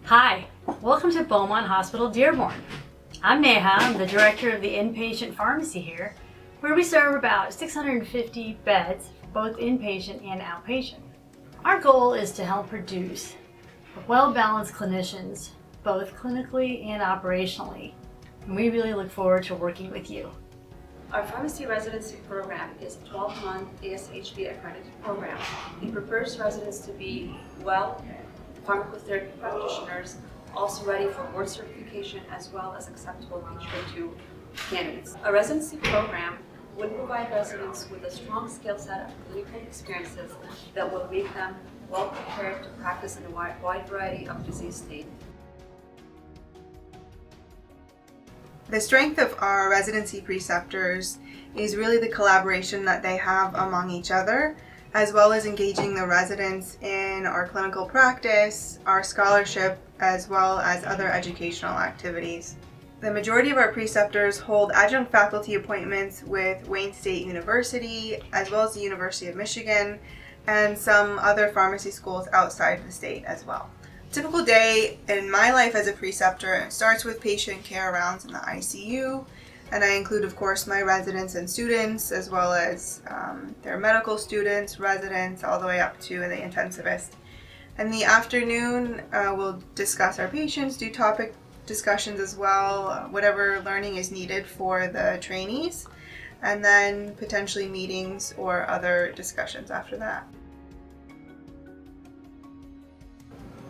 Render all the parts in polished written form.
Hi, welcome to Beaumont Hospital, Dearborn. I'm Neha, I'm the director of the inpatient pharmacy here, where we serve about 650 beds, both inpatient and outpatient. Our goal is to help produce well-balanced clinicians, both clinically and operationally, and we really look forward to working with you. Our pharmacy residency program is a 12-month ASHB accredited program. It prepares residents to be well pharmacotherapy practitioners, also ready for board certification as well as acceptable PGY-2 candidates. A residency program would provide residents with a strong skill set of clinical experiences that will make them well prepared to practice in a wide variety of disease states. The strength of our residency preceptors is really the collaboration that they have among each other, as well as engaging the residents in our clinical practice, our scholarship, as well as other educational activities. The majority of our preceptors hold adjunct faculty appointments with Wayne State University, as well as the University of Michigan, and some other pharmacy schools outside the state as well. Typical day in my life as a preceptor starts with patient care rounds in the ICU, and I include, of course, my residents and students, as well as their medical students, residents, all the way up to the intensivist. In the afternoon, we'll discuss our patients, do topic discussions as well, whatever learning is needed for the trainees, and then potentially meetings or other discussions after that.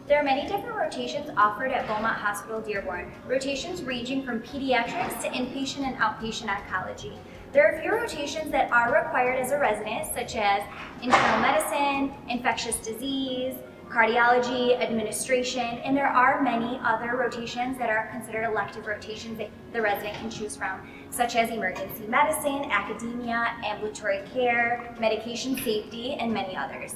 There are many different rotations offered at Beaumont Hospital, Dearborn, rotations ranging from pediatrics to inpatient and outpatient oncology. There are a few rotations that are required as a resident, such as internal medicine, infectious disease, cardiology, administration, and there are many other rotations that are considered elective rotations that the resident can choose from, such as emergency medicine, academia, ambulatory care, medication safety, and many others.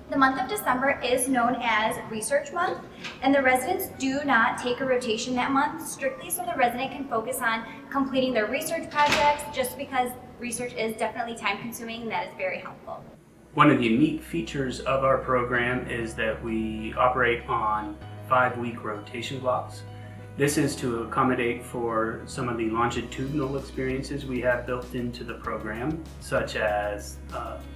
The month of December is known as Research Month, and the residents do not take a rotation that month, strictly so the resident can focus on completing their research projects, just because research is definitely time consuming and that is very helpful. One of the unique features of our program is that we operate on 5-week rotation blocks. This is to accommodate for some of the longitudinal experiences we have built into the program, such as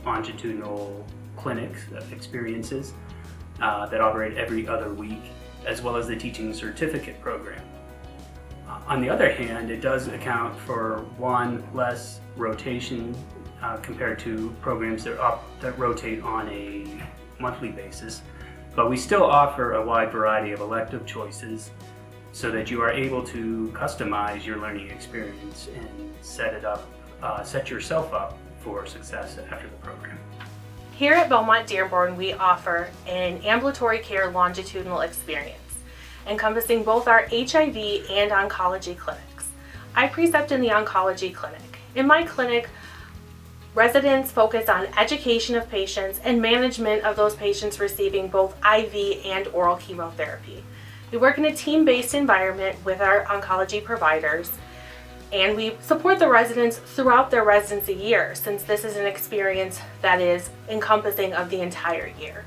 longitudinal clinics experiences that operate every other week, as well as the teaching certificate program. On the other hand, it does account for one less rotation compared to programs that rotate on a monthly basis, but we still offer a wide variety of elective choices so that you are able to customize your learning experience and set yourself up for success after the program. Here at Beaumont Dearborn, we offer an ambulatory care longitudinal experience, encompassing both our HIV and oncology clinics. I precept in the oncology clinic. In my clinic, residents focus on education of patients and management of those patients receiving both IV and oral chemotherapy. We work in a team-based environment with our oncology providers, and we support the residents throughout their residency year, since this is an experience that is encompassing of the entire year.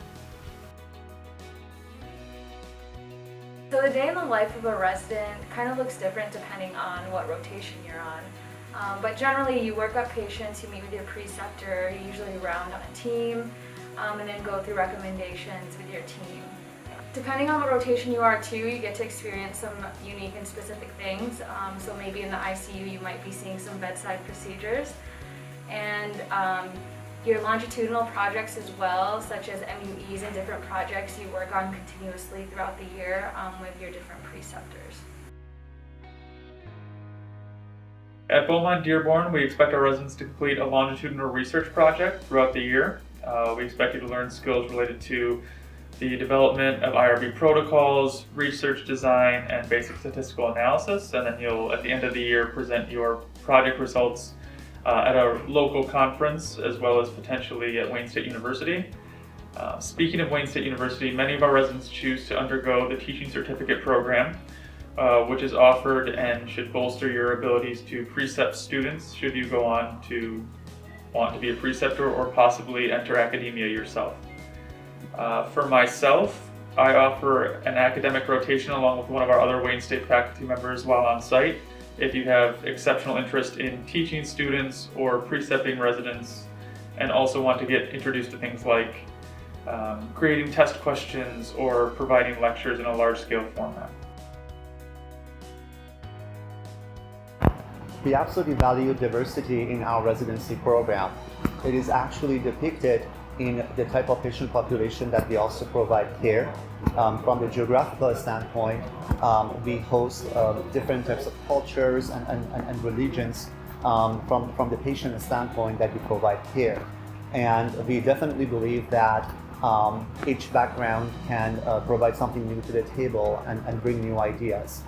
So the day in the life of a resident kind of looks different depending on what rotation you're on. But generally you work up patients, you meet with your preceptor, you usually round on a team, and then go through recommendations with your team. Depending on what rotation you are too, you get to experience some unique and specific things. So maybe in the ICU you might be seeing some bedside procedures. And your longitudinal projects as well, such as MUEs and different projects you work on continuously throughout the year with your different preceptors. At Beaumont Dearborn, we expect our residents to complete a longitudinal research project throughout the year. We expect you to learn skills related to the development of IRB protocols, research design, and basic statistical analysis, and then you'll, at the end of the year, present your project results at a local conference, as well as potentially at Wayne State University. Speaking of Wayne State University, many of our residents choose to undergo the teaching certificate program, which is offered and should bolster your abilities to precept students should you go on to want to be a preceptor or possibly enter academia yourself. For myself, I offer an academic rotation along with one of our other Wayne State faculty members while on site. If you have exceptional interest in teaching students or precepting residents and also want to get introduced to things like creating test questions or providing lectures in a large-scale format. We absolutely value diversity in our residency program. It is actually depicted in the type of patient population that we also provide care. From the geographical standpoint, we host different types of cultures and religions from the patient standpoint that we provide care. And we definitely believe that each background can provide something new to the table and bring new ideas.